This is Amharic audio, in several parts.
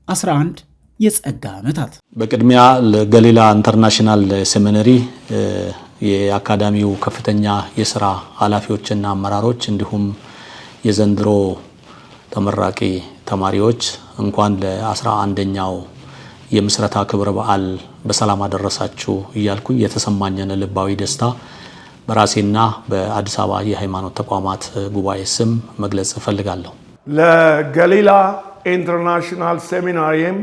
11 የጸጋ ዓመታት በቅድሚያ ለገሊላ ኢንተርናሽናል ሴሚናሪ የአካዳሚው ከፍተኛ የሥራ ኃላፊዎችና አመራሮች እንዲሁም የዘንድሮ ተመራቂ ተማሪዎች እንኳን ለ11ኛው የምስረታ ክብረ በዓል በሰላም አደረሳችሁ እያልኩ የተሰማኝን ልባዊ ደስታ በራሴና በአዲስ አበባ የሃይማኖት ተቋማት ጉባኤ ስም መግለጽ እፈልጋለሁ። ለገሊላ ኢንተርናሽናል ሴሚናሪም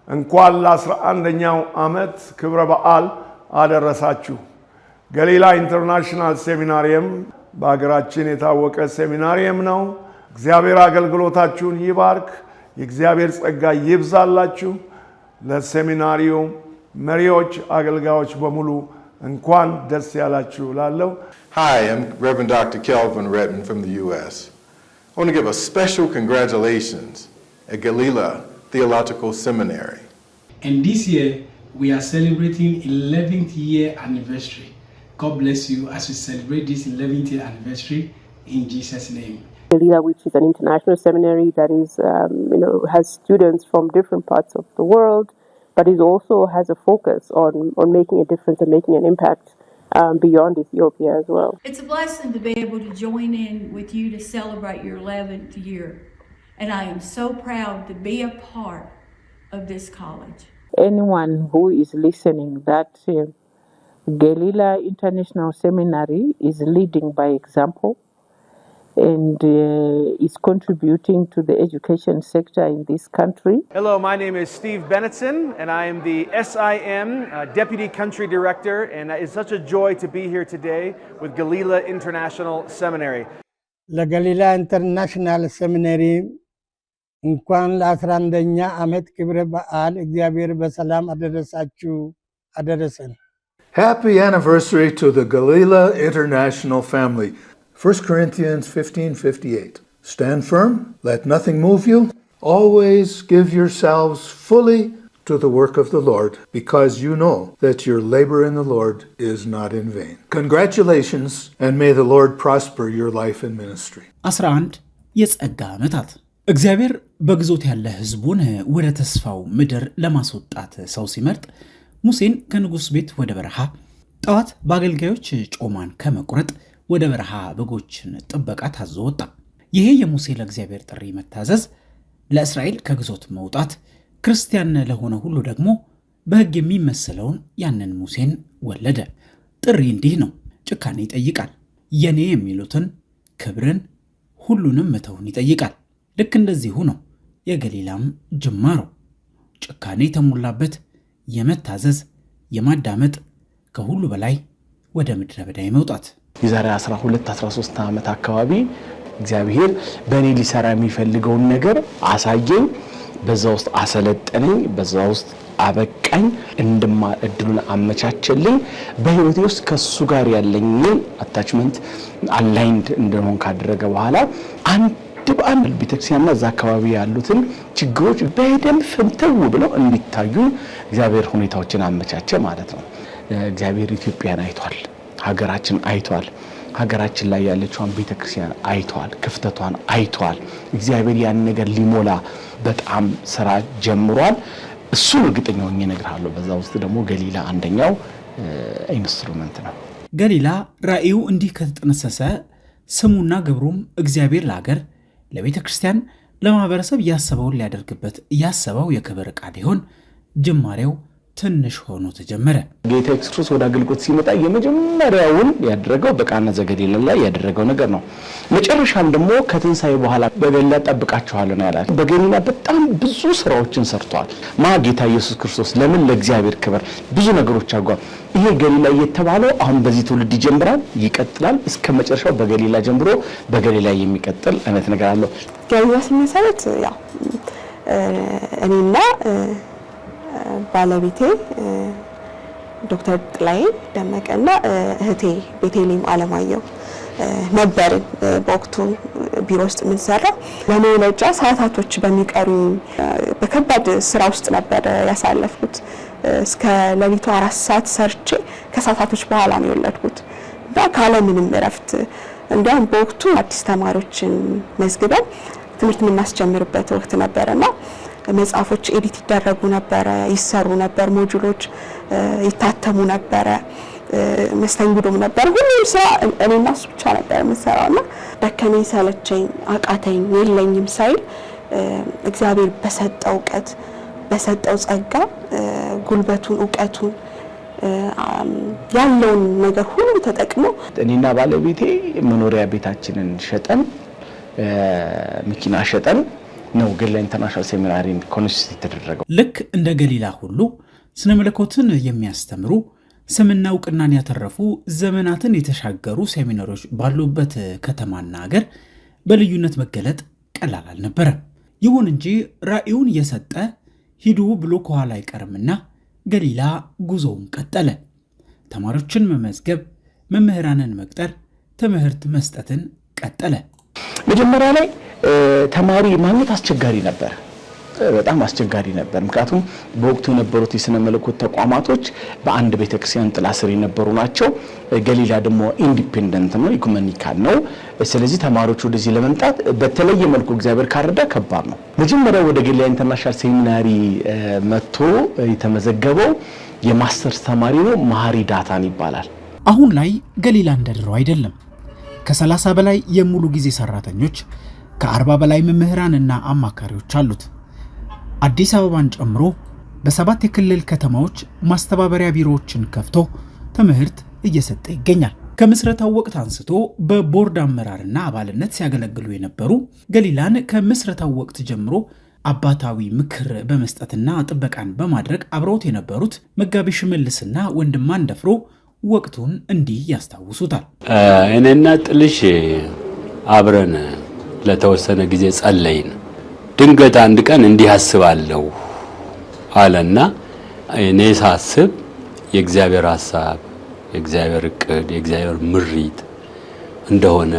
እንኳን ለ11ኛው ዓመት ክብረ በዓል አደረሳችሁ። ገሊላ ኢንተርናሽናል ሴሚናሪም በአገራችን የታወቀ ሴሚናሪም ነው። እግዚአብሔር አገልግሎታችሁን ይባርክ፣ የእግዚአብሔር ጸጋ ይብዛላችሁ። ለሴሚናሪው መሪዎች አገልጋዮች በሙሉ እንኳን ደስ ያላችሁ ላለው። Hi, I'm Reverend Dr. Kelvin Redman from the U.S. I want to give a special congratulations at Galila Theological Seminary. And this year we are celebrating 11th year anniversary. God bless you as we celebrate this 11th year anniversary in Jesus' name. Galila, which is an international seminary that is, has students from different parts of the world, but it also has a focus on making a difference and making an impact beyond Ethiopia as well. It's a blessing to be able to join in with you to celebrate your 11th year, and I am so proud to be a part of this college. Anyone who is listening, that Galila International Seminary is leading by example and is contributing to the education sector in this country. Hello, my name is Steve Bennetson, and I am the SIM Deputy Country Director, and it's such a joy to be here today with Galila International Seminary. La Galila International Seminary እንኳን ለ11ኛ ዓመት ክብረ በዓል እግዚአብሔር በሰላም አደረሳችሁ አደረሰን። Happy anniversary to the Galila International family. 1 Corinthians 15:58. Stand firm, let nothing move you. Always give yourselves fully to the work of the Lord, because you know that your labor in the Lord is not in vain. Congratulations, and may the Lord prosper your life and ministry. 11 የጸጋ ዓመታት እግዚአብሔር በግዞት ያለ ሕዝቡን ወደ ተስፋው ምድር ለማስወጣት ሰው ሲመርጥ ሙሴን ከንጉስ ቤት ወደ በረሃ ጣዋት በአገልጋዮች ጮማን ከመቁረጥ ወደ በረሃ በጎችን ጥበቃ ታዞ ወጣ። ይሄ የሙሴ ለእግዚአብሔር ጥሪ መታዘዝ ለእስራኤል ከግዞት መውጣት ክርስቲያን ለሆነ ሁሉ ደግሞ በሕግ የሚመስለውን ያንን ሙሴን ወለደ። ጥሪ እንዲህ ነው፣ ጭካኔ ይጠይቃል። የኔ የሚሉትን ክብርን ሁሉንም መተውን ይጠይቃል። ልክ እንደዚሁ ነው የገሊላም ጅማሮ፣ ጭካኔ የተሞላበት የመታዘዝ የማዳመጥ ከሁሉ በላይ ወደ ምድረ በዳ መውጣት። የዛሬ 12-13 ዓመት አካባቢ እግዚአብሔር በእኔ ሊሰራ የሚፈልገውን ነገር አሳየኝ፣ በዛ ውስጥ አሰለጠነኝ፣ በዛ ውስጥ አበቃኝ፣ እንድማር እድሉን አመቻቸልኝ። በህይወቴ ውስጥ ከሱ ጋር ያለኝን አታችመንት አላይንድ እንደሆን ካደረገ በኋላ አንድ በአንድ ቤተክርስቲያንና እዛ አካባቢ ያሉትን ችግሮች በደንብ ፍንትው ብለው እንዲታዩ እግዚአብሔር ሁኔታዎችን አመቻቸ ማለት ነው። እግዚአብሔር ኢትዮጵያን አይቷል፣ ሀገራችን አይቷል፣ ሀገራችን ላይ ያለችውን ቤተክርስቲያን አይቷል፣ ክፍተቷን አይቷል። እግዚአብሔር ያን ነገር ሊሞላ በጣም ስራ ጀምሯል። እሱን እርግጠኛ ሆኜ እነግርሃለሁ። በዛ ውስጥ ደግሞ ገሊላ አንደኛው ኢንስትሩመንት ነው። ገሊላ ራእዩ እንዲህ ከተጠነሰሰ ስሙና ግብሩም እግዚአብሔር ለሀገር ለቤተክርስቲያን ለማህበረሰብ ያሰበውን ሊያደርግበት ያሰበው የክብር ዕቃ ሊሆን ጅማሬው ትንሽ ሆኖ ተጀመረ። ጌታ ኢየሱስ ክርስቶስ ወደ አገልግሎት ሲመጣ የመጀመሪያውን ያደረገው በቃና ዘገሊላ ላይ ያደረገው ነገር ነው። መጨረሻም ደግሞ ከትንሳኤ በኋላ በገሊላ ጠብቃችኋለሁ ነው ያላቸው። በገሊላ በጣም ብዙ ስራዎችን ሰርቷል። ጌታ ኢየሱስ ክርስቶስ ለምን ለእግዚአብሔር ክብር ብዙ ነገሮች አድርጓል። ይሄ ገሊላ የተባለው አሁን በዚህ ትውልድ ይጀምራል፣ ይቀጥላል፣ እስከ መጨረሻው በገሊላ ጀምሮ በገሊላ የሚቀጥል አይነት ነገር አለው። ገሊላ ሲመሰረት ያው እኔና ባለቤቴ ዶክተር ጥላይ ደመቀና እህቴ ቤቴሌም አለማየሁ ነበርን በወቅቱ ቢሮ ውስጥ ምን ሰራ ለመውለጃ ሰዓታቶች በሚቀሩ በከባድ ስራ ውስጥ ነበር ያሳለፍኩት። እስከ ለሊቱ 4 ሰዓት ሰርቼ ከሰዓታቶች በኋላ ነው የወለድኩት እና ካለ ምንም እረፍት እንዲያም በወቅቱ አዲስ ተማሪዎችን መዝግበን ትምህርት የምናስጀምርበት ወቅት ነበርና መጽሐፎች ኤዲት ይደረጉ ነበረ፣ ይሰሩ ነበር፣ ሞጁሎች ይታተሙ ነበረ፣ መስተንግዶም ነበር። ሁሉም ስራ እኔና እሱ ብቻ ነበር የምሰራውና ደከመኝ ሰለቸኝ አቃተኝ የለኝም ሳይል እግዚአብሔር በሰጠው እውቀት በሰጠው ጸጋ ጉልበቱን እውቀቱን ያለውን ነገር ሁሉ ተጠቅሞ እኔና ባለቤቴ መኖሪያ ቤታችንን ሸጠን መኪና ሸጠን ነው ገሊላ ኢንተርናሽናል ሴሚናሪን ኮንሲስት ተደረገው። ልክ እንደ ገሊላ ሁሉ ስነ መለኮትን የሚያስተምሩ ስምና እውቅናን ያተረፉ ዘመናትን የተሻገሩ ሴሚናሮች ባሉበት ከተማና ሀገር በልዩነት መገለጥ ቀላል አልነበረም። ይሁን እንጂ ራእዩን የሰጠ ሂዱ ብሎ ከኋላ አይቀርምና ገሊላ ጉዞውን ቀጠለ። ተማሪዎችን መመዝገብ፣ መምህራንን መቅጠር፣ ትምህርት መስጠትን ቀጠለ። መጀመሪያ ላይ ተማሪ ማግኘት አስቸጋሪ ነበር፣ በጣም አስቸጋሪ ነበር። ምክንያቱም በወቅቱ የነበሩት የስነ መለኮት ተቋማቶች በአንድ ቤተክርስቲያን ጥላ ስር የነበሩ ናቸው። ገሊላ ደግሞ ኢንዲፔንደንት ነው፣ ኢኩሜኒካል ነው። ስለዚህ ተማሪዎች ወደዚህ ለመምጣት በተለየ መልኩ እግዚአብሔር ካረዳ ከባድ ነው። መጀመሪያ ወደ ገሊላ ኢንተርናሽናል ሴሚናሪ መጥቶ የተመዘገበው የማስተርስ ተማሪ ነው፣ መሐሪ ዳታን ይባላል። አሁን ላይ ገሊላ እንደድሮ አይደለም። ከ30 በላይ የሙሉ ጊዜ ሰራተኞች፣ ከ40 በላይ መምህራንና አማካሪዎች አሉት። አዲስ አበባን ጨምሮ በ7 የክልል ከተማዎች ማስተባበሪያ ቢሮዎችን ከፍቶ ትምህርት እየሰጠ ይገኛል። ከምስረታው ወቅት አንስቶ በቦርድ አመራርና አባልነት ሲያገለግሉ የነበሩ ገሊላን ከምስረታው ወቅት ጀምሮ አባታዊ ምክር በመስጠትና ጥበቃን በማድረግ አብረውት የነበሩት መጋቢ ሽመልስና ወንድማን ደፍሮ ወቅቱን እንዲህ ያስታውሱታል። እኔና ጥልሽ አብረን ለተወሰነ ጊዜ ጸለይን። ድንገት አንድ ቀን እንዲህ አስባለሁ አለና እኔ ሳስብ የእግዚአብሔር ሐሳብ፣ የእግዚአብሔር እቅድ፣ የእግዚአብሔር ምሪት እንደሆነ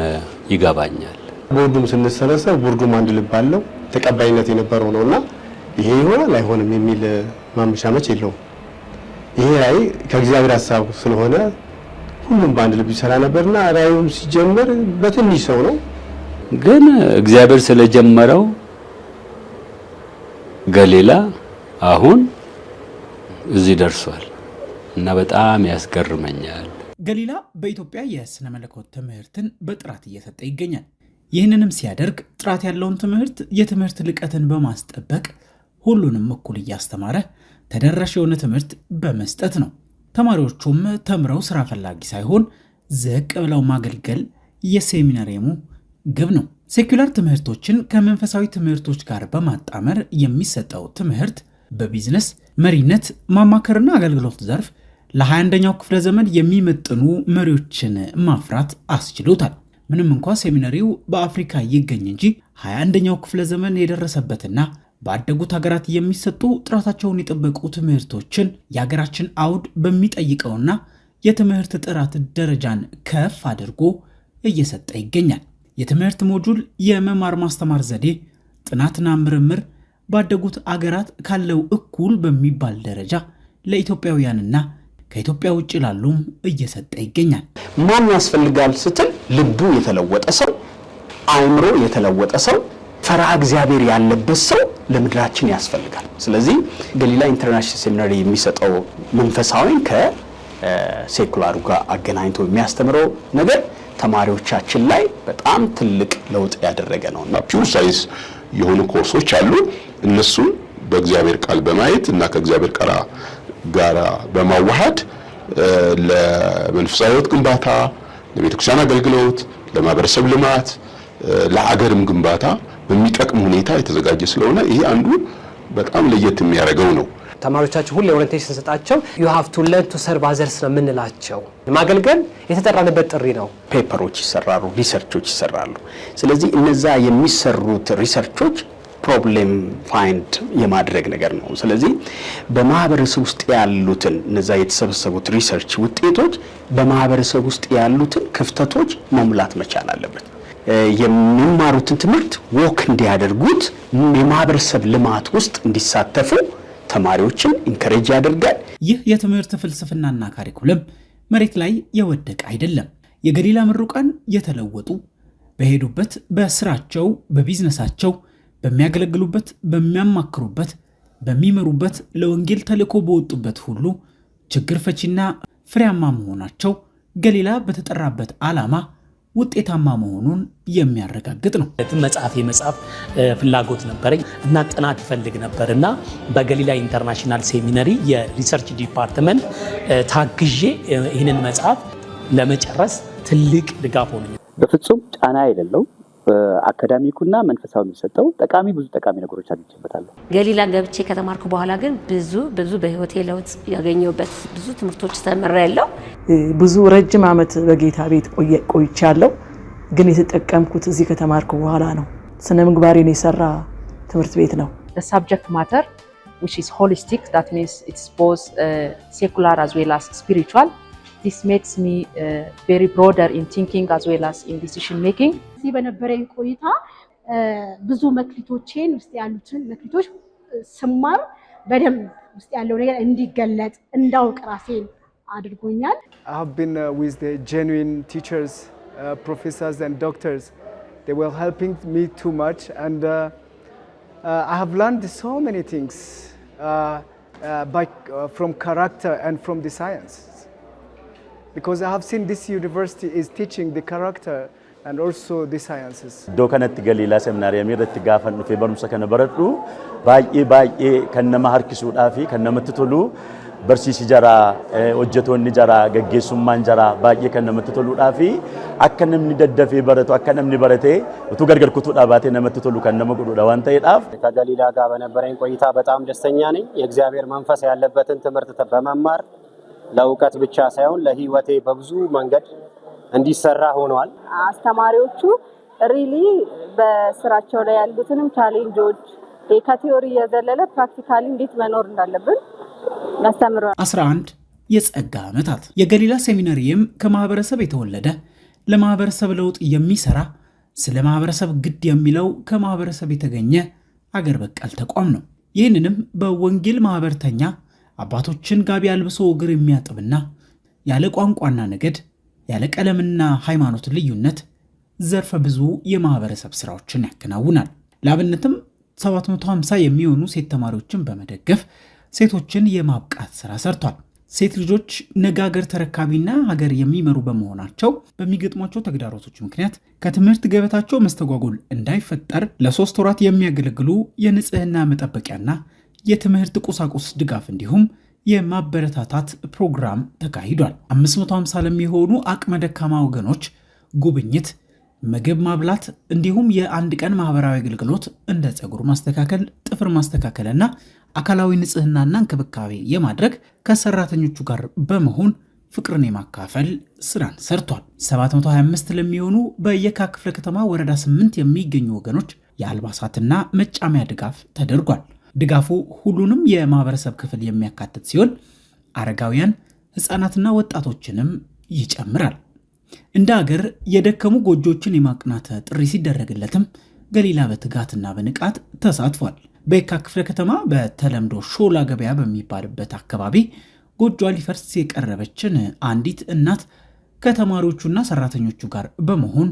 ይገባኛል። ቦርዱም ስንሰረሰብ ቦርዱም አንድ ልብ አለው፣ ተቀባይነት የነበረው ነውና ይሄ ይሆናል አይሆንም የሚል ማመቻመች የለውም። ይሄ ራዕይ ከእግዚአብሔር ሐሳብ ስለሆነ ሁሉም በአንድ ልብ ይሰራ ነበርና ራዕዩም ሲጀመር በትንሽ ሰው ነው፣ ግን እግዚአብሔር ስለጀመረው ገሊላ አሁን እዚህ ደርሷል እና በጣም ያስገርመኛል። ገሊላ በኢትዮጵያ የስነ መለኮት ትምህርትን በጥራት እየሰጠ ይገኛል። ይህንንም ሲያደርግ ጥራት ያለውን ትምህርት፣ የትምህርት ልቀትን በማስጠበቅ ሁሉንም እኩል እያስተማረ ተደራሽ የሆነ ትምህርት በመስጠት ነው። ተማሪዎቹም ተምረው ስራ ፈላጊ ሳይሆን ዝቅ ብለው ማገልገል የሴሚናሪየሙ ግብ ነው። ሴኩላር ትምህርቶችን ከመንፈሳዊ ትምህርቶች ጋር በማጣመር የሚሰጠው ትምህርት በቢዝነስ መሪነት፣ ማማከርና አገልግሎት ዘርፍ ለ21ኛው ክፍለ ዘመን የሚመጥኑ መሪዎችን ማፍራት አስችሎታል። ምንም እንኳ ሴሚናሪው በአፍሪካ ይገኝ እንጂ 21ኛው ክፍለ ዘመን የደረሰበትና ባደጉት ሀገራት የሚሰጡ ጥራታቸውን የጠበቁ ትምህርቶችን የሀገራችን አውድ በሚጠይቀውና የትምህርት ጥራት ደረጃን ከፍ አድርጎ እየሰጠ ይገኛል። የትምህርት ሞጁል፣ የመማር ማስተማር ዘዴ፣ ጥናትና ምርምር ባደጉት አገራት ካለው እኩል በሚባል ደረጃ ለኢትዮጵያውያንና ከኢትዮጵያ ውጭ ላሉም እየሰጠ ይገኛል። ማን ያስፈልጋል ስትል ልቡ የተለወጠ ሰው፣ አእምሮ የተለወጠ ሰው፣ ፈሪሃ እግዚአብሔር ያለበት ሰው ለምድራችን ያስፈልጋል። ስለዚህ ገሊላ ኢንተርናሽናል ሴሚናሪ የሚሰጠው መንፈሳዊን ከሴኩላሩ ጋር አገናኝቶ የሚያስተምረው ነገር ተማሪዎቻችን ላይ በጣም ትልቅ ለውጥ ያደረገ ነውና ፒውር ሳይንስ የሆኑ ኮርሶች አሉ። እነሱን በእግዚአብሔር ቃል በማየት እና ከእግዚአብሔር ቃል ጋር በማዋሃድ ለመንፈሳዊ ሕይወት ግንባታ፣ ለቤተክርስቲያን አገልግሎት፣ ለማህበረሰብ ልማት፣ ለሀገርም ግንባታ በሚጠቅም ሁኔታ የተዘጋጀ ስለሆነ ይሄ አንዱ በጣም ለየት የሚያደርገው ነው። ተማሪዎቻችን ሁሌ ኦሪንቴሽን ስንሰጣቸው you have to learn to serve others ነው የምንላቸው። ማገልገል የተጠራንበት ጥሪ ነው። ፔፐሮች ይሰራሉ፣ ሪሰርቾች ይሰራሉ። ስለዚህ እነዛ የሚሰሩት ሪሰርቾች ፕሮብሌም ፋይንድ የማድረግ ነገር ነው። ስለዚህ በማህበረሰብ ውስጥ ያሉትን እነዛ የተሰበሰቡት ሪሰርች ውጤቶች በማህበረሰብ ውስጥ ያሉትን ክፍተቶች መሙላት መቻል አለበት። የሚማሩትን ትምህርት ወክ እንዲያደርጉት የማህበረሰብ ልማት ውስጥ እንዲሳተፉ ተማሪዎችን ኢንከሬጅ ያደርጋል። ይህ የትምህርት ፍልስፍናና ካሪኩለም መሬት ላይ የወደቀ አይደለም። የገሊላ ምሩቃን የተለወጡ በሄዱበት በስራቸው፣ በቢዝነሳቸው፣ በሚያገለግሉበት፣ በሚያማክሩበት፣ በሚመሩበት፣ ለወንጌል ተልእኮ በወጡበት ሁሉ ችግር ፈቺና ፍሬያማ መሆናቸው ገሊላ በተጠራበት ዓላማ ውጤታማ መሆኑን የሚያረጋግጥ ነው። መጽሐፍ የመጽሐፍ ፍላጎት ነበረኝ እና ጥናት ፈልግ ነበርና በገሊላ ኢንተርናሽናል ሴሚናሪ የሪሰርች ዲፓርትመንት ታግዤ ይህንን መጽሐፍ ለመጨረስ ትልቅ ድጋፍ ሆነ። በፍጹም ጫና አይደለም። አካዳሚኩና መንፈሳዊ የሚሰጠው ብዙ ጠቃሚ ነገሮች አግኝቼበታለሁ። ገሊላ ገብቼ ከተማርኩ በኋላ ግን ብዙ በህይወቴ ለውጥ ያገኘሁበት ብዙ ትምህርቶች ተምሬያለሁ። ብዙ ረጅም ዓመት በጌታ ቤት ቆይቻለሁ። ግን የተጠቀምኩት እዚህ ከተማርኩ በኋላ ነው። ስነ ምግባሬን የሰራ ትምህርት ቤት ነው። The subject matter which is holistic, that means it's both secular as well as spiritual. This makes me very broader in thinking as well as in decision making. እዚህ በነበረኝ ቆይታ ብዙ መክሊቶቼን ውስጥ ያሉትን መክሊቶች ስማር በደንብ ውስጥ ያለው ነገር እንዲገለጥ እንዳውቅ ራሴን አድርጎኛል። I have been with the genuine teachers, professors and doctors. They were helping me too much, and I have learned so many things from character and from the science. Because I have seen this university is teaching the character and also the sciences. Do kanatti Galila seminarium irratti gaafan dhufe barumsa kana baradhu baay'ee kan nama harkisuudhaa fi kan namatti tolu barsiisi jara hojjetoonni jara gaggeessummaan jara baay'ee kan namatti toluudhaa fi akka namni daddafee baratu akka namni barate utuu gargar kutuudhaa baatee namatti tolu kan nama godhuudha waan ta'eedhaaf ከገሊላ ጋር በነበረኝ ቆይታ በጣም ደስተኛ ነኝ። የእግዚአብሔር መንፈስ ያለበትን ትምህርት በመማር ለውቀት ብቻ ሳይሆን ለህይወቴ በብዙ መንገድ እንዲሰራ ሆኗል። አስተማሪዎቹ ሪሊ በስራቸው ላይ ያሉትንም ቻሌንጆች ከቲዮሪ የዘለለ ፕራክቲካሊ እንዴት መኖር እንዳለብን ያስተምራሉ። 11 የጸጋ ዓመታት የገሊላ ሴሚናሪየም ከማህበረሰብ የተወለደ ለማህበረሰብ ለውጥ የሚሰራ ስለ ማህበረሰብ ግድ የሚለው ከማህበረሰብ የተገኘ አገር በቀል ተቋም ነው። ይህንንም በወንጌል ማህበርተኛ አባቶችን ጋቢ አልብሶ እግር የሚያጥብና ያለ ቋንቋና ነገድ ያለ ቀለምና ሃይማኖት ልዩነት ዘርፈ ብዙ የማህበረሰብ ስራዎችን ያከናውናል። ለአብነትም 750 የሚሆኑ ሴት ተማሪዎችን በመደገፍ ሴቶችን የማብቃት ስራ ሰርቷል። ሴት ልጆች ነገ ሀገር ተረካቢና ሀገር የሚመሩ በመሆናቸው በሚገጥሟቸው ተግዳሮቶች ምክንያት ከትምህርት ገበታቸው መስተጓጎል እንዳይፈጠር ለ3 ወራት የሚያገለግሉ የንጽህና መጠበቂያና የትምህርት ቁሳቁስ ድጋፍ እንዲሁም የማበረታታት ፕሮግራም ተካሂዷል። 550 ለሚሆኑ አቅመ ደካማ ወገኖች ጉብኝት፣ ምግብ ማብላት እንዲሁም የአንድ ቀን ማህበራዊ አገልግሎት እንደ ፀጉር ማስተካከል፣ ጥፍር ማስተካከልና አካላዊ ንጽህናና እንክብካቤ የማድረግ ከሰራተኞቹ ጋር በመሆን ፍቅርን የማካፈል ስራን ሰርቷል። 725 ለሚሆኑ በየካ ክፍለ ከተማ ወረዳ 8 የሚገኙ ወገኖች የአልባሳትና መጫሚያ ድጋፍ ተደርጓል። ድጋፉ ሁሉንም የማህበረሰብ ክፍል የሚያካትት ሲሆን አረጋውያን፣ ህፃናትና ወጣቶችንም ይጨምራል። እንደ ሀገር የደከሙ ጎጆችን የማቅናት ጥሪ ሲደረግለትም ገሊላ በትጋትና በንቃት ተሳትፏል። በየካ ክፍለ ከተማ በተለምዶ ሾላ ገበያ በሚባልበት አካባቢ ጎጆ ሊፈርስ የቀረበችን አንዲት እናት ከተማሪዎቹና ሰራተኞቹ ጋር በመሆን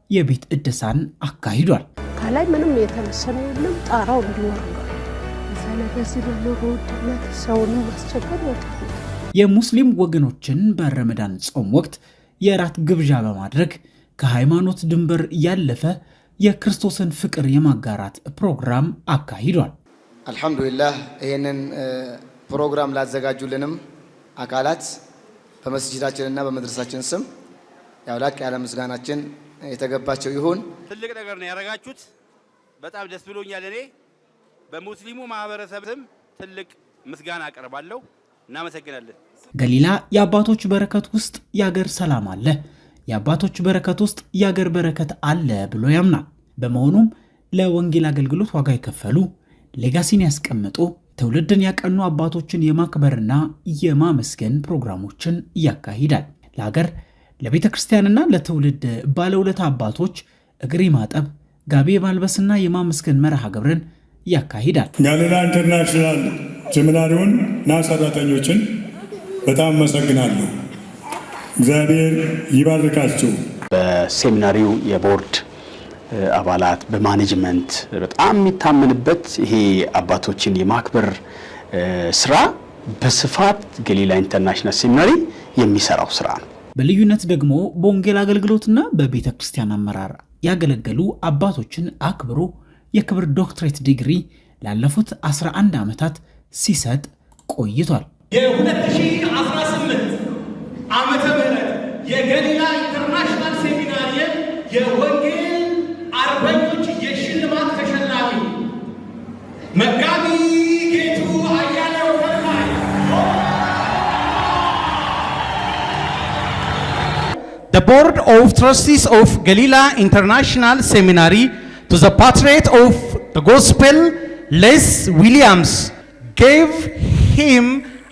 የቤት እድሳን አካሂዷል። ከላይ ምንም የተመሰለ የለም፣ ጣራው እንዲወርድ ነው። በዚህ በኑሮ ውድነት ሰውን ማስቸገር ወጣ። የሙስሊም ወገኖችን በረመዳን ጾም ወቅት የራት ግብዣ በማድረግ ከሃይማኖት ድንበር ያለፈ የክርስቶስን ፍቅር የማጋራት ፕሮግራም አካሂዷል። አልহামዱሊላህ ይሄንን ፕሮግራም ላዘጋጁልንም አካላት በመስጂዳችንና በመድረሳችን ስም ያውላቅ ያለ ምስጋናችን የተገባቸው ይሁን። ትልቅ ነገር ነው ያረጋችሁት። በጣም ደስ ብሎኛል። እኔ በሙስሊሙ ማህበረሰብ ስም ትልቅ ምስጋና አቀርባለሁ። እናመሰግናለን። ገሊላ የአባቶች በረከት ውስጥ የአገር ሰላም አለ፣ የአባቶች በረከት ውስጥ የአገር በረከት አለ ብሎ ያምናል። በመሆኑም ለወንጌል አገልግሎት ዋጋ የከፈሉ ሌጋሲን ያስቀምጡ ትውልድን ያቀኑ አባቶችን የማክበርና የማመስገን ፕሮግራሞችን ያካሂዳል። ለሀገር ለቤተ ክርስቲያንና ለትውልድ ባለውለታ አባቶች እግር ማጠብ፣ ጋቢ የማልበስና የማመስገን መርሃ ግብርን ያካሂዳል። ገሊላ ኢንተርናሽናል ሴሚናሪውን እና ሰራተኞችን በጣም አመሰግናለሁ። እግዚአብሔር ይባርካችሁ። በሴሚናሪው የቦርድ አባላት በማኔጅመንት በጣም የሚታመንበት ይሄ አባቶችን የማክበር ስራ በስፋት ገሊላ ኢንተርናሽናል ሴሚናሪ የሚሰራው ስራ ነው። በልዩነት ደግሞ በወንጌል አገልግሎትና በቤተ ክርስቲያን አመራር ያገለገሉ አባቶችን አክብሮ የክብር ዶክትሬት ዲግሪ ላለፉት 11 ዓመታት ሲሰጥ ቆይቷል። የ2018 ዓመተ ምህረት የገሊላ ኢንተርናሽናል ሴሚናሪ የወንጌል አርበኞች የሽልማት ተሸላሚ መጋቢ ጌቱ አያሌው ፈርሃይ The Board of Trustees of Galila International Seminary to the Patriot of the Gospel, Les Williams, gave him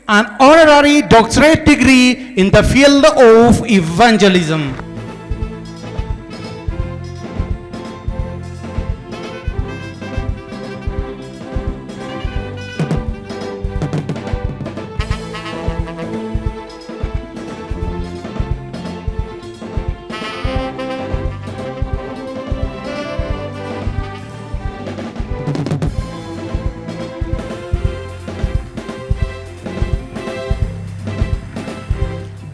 an honorary doctorate degree in the field of evangelism.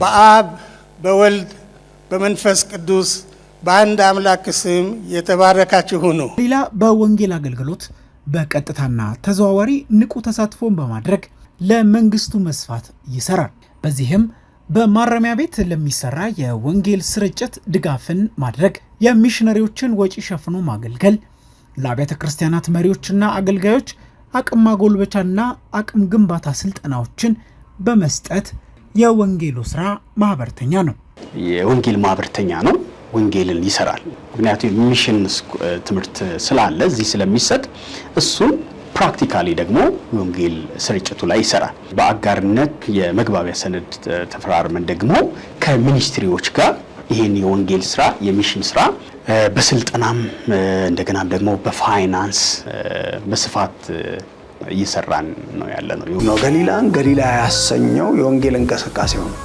በአብ በወልድ በመንፈስ ቅዱስ በአንድ አምላክ ስም የተባረካችሁ ሁኑ። ገሊላ በወንጌል አገልግሎት በቀጥታና ተዘዋዋሪ ንቁ ተሳትፎን በማድረግ ለመንግስቱ መስፋት ይሰራል። በዚህም በማረሚያ ቤት ለሚሰራ የወንጌል ስርጭት ድጋፍን ማድረግ፣ የሚሽነሪዎችን ወጪ ሸፍኖ ማገልገል፣ ለአብያተ ክርስቲያናት መሪዎችና አገልጋዮች አቅም ማጎልበቻና አቅም ግንባታ ስልጠናዎችን በመስጠት የወንጌሉ ስራ ማህበርተኛ ነው። የወንጌል ማህበርተኛ ነው። ወንጌልን ይሰራል። ምክንያቱም ሚሽን ትምህርት ስላለ እዚህ ስለሚሰጥ እሱን ፕራክቲካሊ ደግሞ ወንጌል ስርጭቱ ላይ ይሰራል። በአጋርነት የመግባቢያ ሰነድ ተፈራርመን ደግሞ ከሚኒስትሪዎች ጋር ይህን የወንጌል ስራ የሚሽን ስራ በስልጠናም እንደገናም ደግሞ በፋይናንስ በስፋት እየሰራን ነው ያለነው። ገሊላን ገሊላ ያሰኘው የወንጌል እንቅስቃሴው ነው።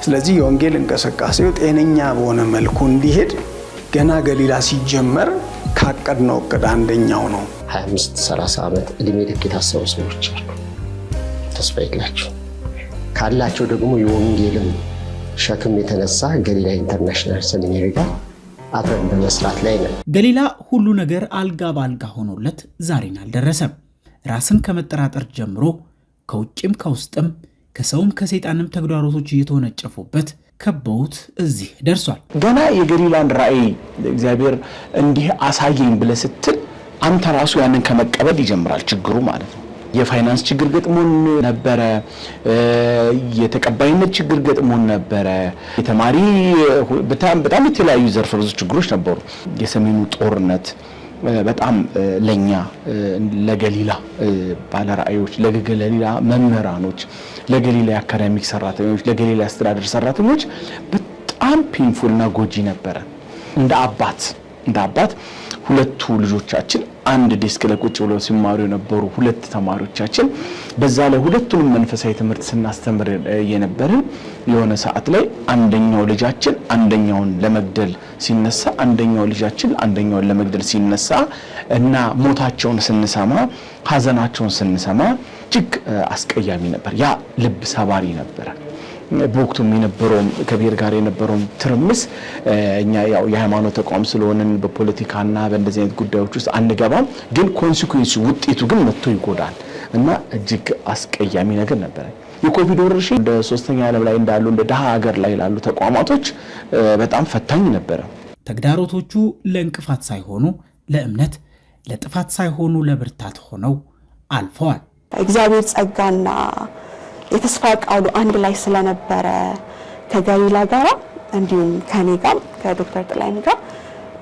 ስለዚህ የወንጌል እንቅስቃሴው ጤነኛ በሆነ መልኩ እንዲሄድ ገና ገሊላ ሲጀመር ካቀድነው እቅድ አንደኛው ነው። 25-30 ዓመት እድሜ ልክ የታሰሩ ሰዎች አሉ፣ ተስፋ የላቸው ካላቸው ደግሞ የወንጌልም ሸክም የተነሳ ገሊላ ኢንተርናሽናል ሴሚናሪ ጋር አብረን በመስራት ላይ ነው። ገሊላ ሁሉ ነገር አልጋ ባልጋ ሆኖለት ዛሬን አልደረሰም። ራስን ከመጠራጠር ጀምሮ ከውጭም ከውስጥም ከሰውም ከሰይጣንም ተግዳሮቶች እየተወነጨፉበት ከበውት እዚህ ደርሷል። ገና የገሊላን ራእይ እግዚአብሔር እንዲህ አሳየኝ ብለህ ስትል አንተ ራሱ ያንን ከመቀበል ይጀምራል ችግሩ ማለት ነው። የፋይናንስ ችግር ገጥሞን ነበረ። የተቀባይነት ችግር ገጥሞን ነበረ። የተማሪ በጣም የተለያዩ ዘርፈ ብዙ ችግሮች ነበሩ። የሰሜኑ ጦርነት በጣም ለኛ ለገሊላ ባለራእዮች፣ ለገሊላ መምህራኖች፣ ለገሊላ አካዳሚክ ሰራተኞች፣ ለገሊላ አስተዳደር ሰራተኞች በጣም ፔንፉልና ጎጂ ነበረ። እንደ አባት ሁለቱ ልጆቻችን አንድ ዴስክ ላይ ቁጭ ብለው ሲማሩ የነበሩ ሁለት ተማሪዎቻችን በዛ ላይ ሁለቱንም መንፈሳዊ ትምህርት ስናስተምር የነበርን የሆነ ሰዓት ላይ አንደኛው ልጃችን አንደኛውን ለመግደል ሲነሳ አንደኛውን ለመግደል ሲነሳ እና ሞታቸውን ስንሰማ ሀዘናቸውን ስንሰማ እጅግ አስቀያሚ ነበር። ያ ልብ ሰባሪ ነበር። በወቅቱ የነበረው ከብሔር ጋር የነበረው ትርምስ እኛ ያው የሃይማኖት ተቋም ስለሆነን በፖለቲካና በእንደዚህ አይነት ጉዳዮች ውስጥ አንገባም፣ ግን ኮንሲኩዌንሱ ውጤቱ ግን መጥቶ ይጎዳል እና እጅግ አስቀያሚ ነገር ነበር። የኮቪድ ወረርሽኝ እንደ ሶስተኛ ዓለም ላይ እንዳሉ እንደ ደሃ ሀገር ላይ ላሉ ተቋማቶች በጣም ፈታኝ ነበረ። ተግዳሮቶቹ ለእንቅፋት ሳይሆኑ ለእምነት፣ ለጥፋት ሳይሆኑ ለብርታት ሆነው አልፈዋል። እግዚአብሔር ጸጋና የተስፋ ቃሉ አንድ ላይ ስለነበረ ከገሊላ ጋር እንዲሁም ከኔ ጋር ከዶክተር ጥላይን ጋር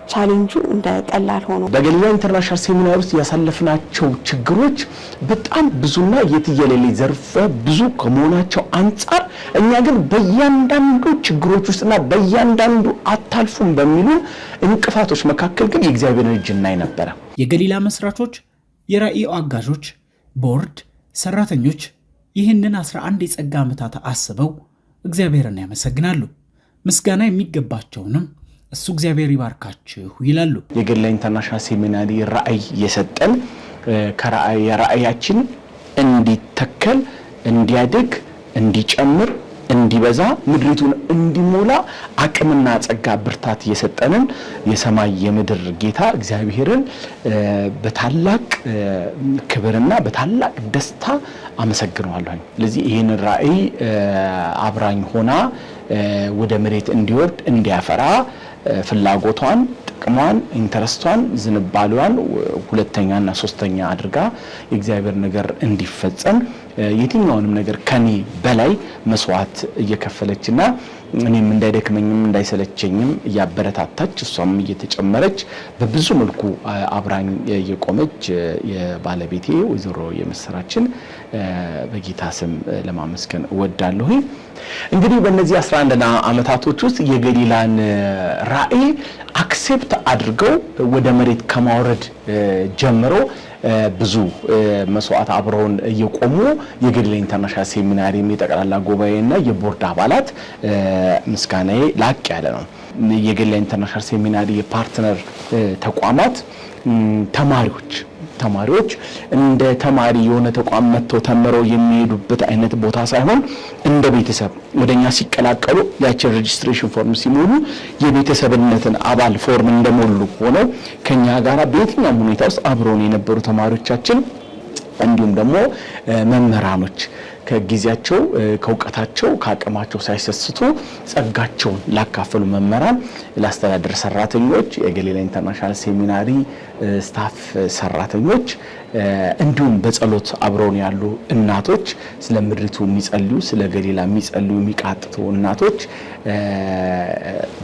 ቻሌንጁ እንደ ቀላል ሆኖ በገሊላ ኢንተርናሽናል ሴሚናሪ ውስጥ ያሳለፍናቸው ችግሮች በጣም ብዙና የትየለሌ ዘርፈ ብዙ ከመሆናቸው አንጻር እኛ ግን በእያንዳንዱ ችግሮች ውስጥና በእያንዳንዱ አታልፉም በሚሉ እንቅፋቶች መካከል ግን የእግዚአብሔር እጅ እናይ ነበረ። የገሊላ መስራቾች፣ የራእዩ አጋዦች፣ ቦርድ ሰራተኞች ይህንን 11 የጸጋ ዓመታት አስበው እግዚአብሔርን ያመሰግናሉ። ምስጋና የሚገባቸውንም እሱ እግዚአብሔር ይባርካችሁ ይላሉ። የገሊላ ኢንተርናሽናል ሴሚናሪ ራእይ የሰጠን የራእያችን እንዲተከል እንዲያድግ እንዲጨምር እንዲበዛ ምድሪቱን እንዲሞላ አቅምና ጸጋ ብርታት የሰጠንን የሰማይ የምድር ጌታ እግዚአብሔርን በታላቅ ክብርና በታላቅ ደስታ አመሰግነዋለሁ። ስለዚህ ይሄን ራእይ አብራኝ ሆና ወደ መሬት እንዲወርድ እንዲያፈራ ፍላጎቷን ጥቅሟን ኢንተረስቷን ዝንባሏን ሁለተኛና ሶስተኛ አድርጋ የእግዚአብሔር ነገር እንዲፈጸም የትኛውንም ነገር ከኔ በላይ መስዋዕት እየከፈለችና እኔም እንዳይደክመኝም እንዳይሰለቸኝም ያበረታታች እሷም እየተጨመረች በብዙ መልኩ አብራኝ የቆመች የባለቤቴ ወይዘሮ የምስራችን በጌታ ስም ለማመስገን እወዳለሁ። እንግዲህ በእነዚህ 11 ዓመታቶች ውስጥ የገሊላን ራእይ አክሴፕት አድርገው ወደ መሬት ከማውረድ ጀምሮ ብዙ መስዋዕት አብረውን እየቆሙ የገሊላ ኢንተርናሽናል ሴሚናሪ የጠቅላላ ጉባኤና የቦርድ አባላት ምስጋናዬ ላቅ ያለ ነው። የገሊላ ኢንተርናሽናል ሴሚናሪ የፓርትነር ተቋማት ተማሪዎች እንደ ተማሪ የሆነ ተቋም መጥተው ተመረው የሚሄዱበት አይነት ቦታ ሳይሆን እንደ ቤተሰብ ወደኛ ሲቀላቀሉ ያችን ሬጂስትሬሽን ፎርም ሲሞሉ የቤተሰብነትን አባል ፎርም እንደሞሉ ሆነው ከኛ ጋር በየትኛውም ሁኔታ ውስጥ አብረውን የነበሩ ተማሪዎቻችን እንዲሁም ደግሞ መምህራኖች ከጊዜያቸው ከውቀታቸው ከአቅማቸው ሳይሰስቱ ጸጋቸውን ላካፈሉ መምህራን፣ ለአስተዳደር ሰራተኞች፣ የገሊላ ኢንተርናሽናል ሴሚናሪ ስታፍ ሰራተኞች እንዲሁም በጸሎት አብረውን ያሉ እናቶች ስለ ምድሪቱ የሚጸልዩ ስለ ገሊላ የሚጸልዩ የሚቃጥቱ እናቶች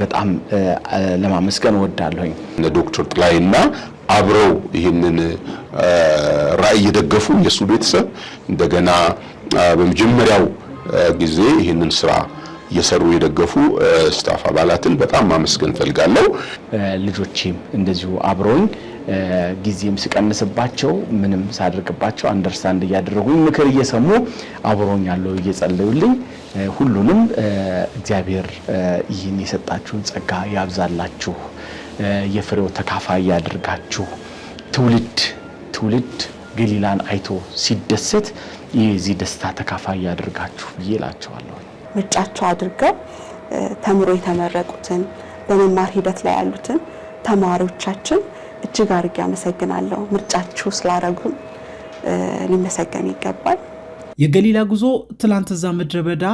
በጣም ለማመስገን እወዳለሁኝ። ዶክተር ጥላይና አብረው ይህንን ራእይ የደገፉ የሱ ቤተሰብ እንደገና በመጀመሪያው ጊዜ ይህንን ስራ የሰሩ የደገፉ ስታፍ አባላትን በጣም ማመስገን ፈልጋለሁ። ልጆቼም እንደዚሁ አብረውኝ ጊዜም ስቀንስባቸው ምንም ሳደርግባቸው አንደርስታንድ እያደረጉኝ ምክር እየሰሙ አብረውኝ ያለው እየጸለዩልኝ ሁሉንም እግዚአብሔር ይህን የሰጣችሁን ጸጋ ያብዛላችሁ፣ የፍሬው ተካፋይ ያድርጋችሁ፣ ትውልድ ገሊላን አይቶ ሲደሰት የዚህ ደስታ ተካፋይ ያድርጋችሁ ብዬ እላቸዋለሁ። ምርጫቸው አድርገው ተምሮ የተመረቁትን በመማር ሂደት ላይ ያሉትን ተማሪዎቻችን እጅግ አድርጌ አመሰግናለሁ። ምርጫችሁ ስላደረጉን ሊመሰገን ይገባል። የገሊላ ጉዞ ትላንት እዛ ምድረ በዳ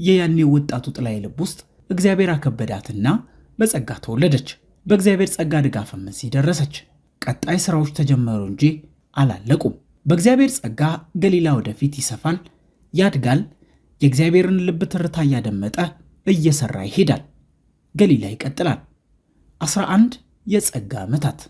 የያኔው ወጣቱ ጥላዬ ልብ ውስጥ እግዚአብሔር አከበዳትና በጸጋ ተወለደች። በእግዚአብሔር ጸጋ ድጋፍም እዚህ ደረሰች። ቀጣይ ስራዎች ተጀመሩ እንጂ አላለቁም። በእግዚአብሔር ጸጋ ገሊላ ወደፊት ይሰፋል፣ ያድጋል። የእግዚአብሔርን ልብ ትርታ እያደመጠ እየሰራ ይሄዳል። ገሊላ ይቀጥላል። 11 የጸጋ ዓመታት